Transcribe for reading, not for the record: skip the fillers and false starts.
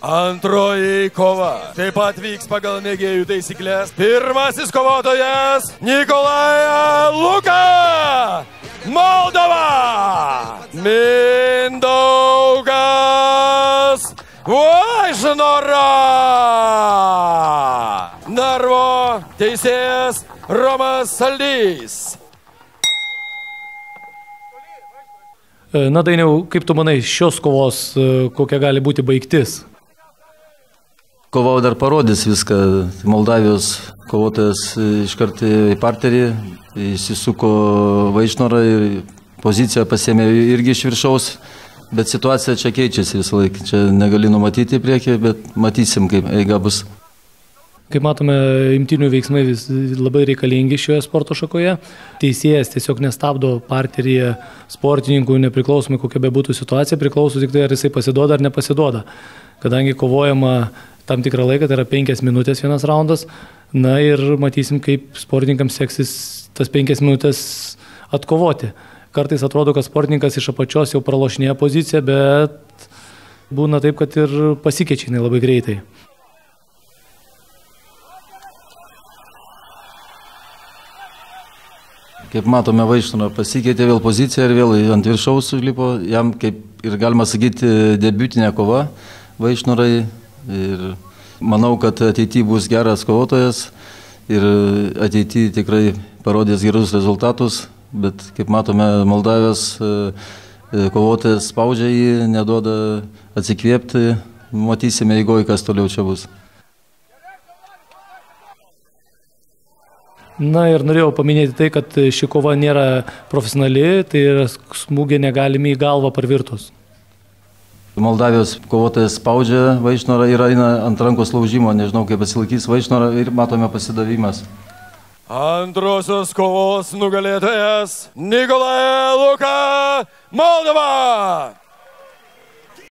Antroji kova taip pat vyks pagal mėgėjų taisyklės. Pirmasis kovotojas Nikolaja Luka, Moldova. Mindaugas Vaišnora. Narvo teisėjas Romas Saldys. Na, Dainiau, kaip tu manai, šios kovos kokia gali būti baigtis? Kova dar parodys viską. Moldavijos kovotojas iškart į parterį, įsisuko Vaišnorą ir poziciją pasėmė irgi iš viršaus, bet situacija čia keičiasi visą laiką. Čia negali numatyti į priekį, bet matysim, kaip eiga bus. Kaip matome, imtynių veiksmai labai reikalingi šioje sporto šakoje. Teisėjas tiesiog nestabdo parteryje sportininkų, nepriklausomai kokia bebūtų situacija, priklauso tik tai, ar jisai pasiduoda ar nepasiduoda. Kadangi kovojama tam tikrą laiką, tai yra 5 minutės vienas raundas, na ir matysim, kaip sportininkams seksis tas 5 minutės atkovoti. Kartais atrodo, kad sportininkas iš apačios jau pralošinėja poziciją, bet būna taip, kad ir pasikeičia jinai labai greitai. Kaip matome, Vaišnora pasikeitė vėl poziciją ir vėl ant viršaus užlipo. Jam, kaip ir galima sakyti, debiutinė kova Vaišnorai. Ir manau, kad ateityje bus geras kovotojas ir ateityje tikrai parodys gerus rezultatus. Bet, kaip matome, Moldavijos kovotojas spaudžia jį, neduoda atsikvėpti. Matysime eigoje, kas toliau čia bus. Na ir norėjau paminėti tai, kad ši kova nėra profesionali, tai yra smūgiai negalimi į galvą parvirtus. Moldavijos kovotojas spaudžia Vaišnorą ir eina ant rankos laužimo, nežinau kaip pasilaikys Vaišnorą ir matome pasidavimas. Antrosios kovos nugalėtojas Nikolaja Luka, Moldova.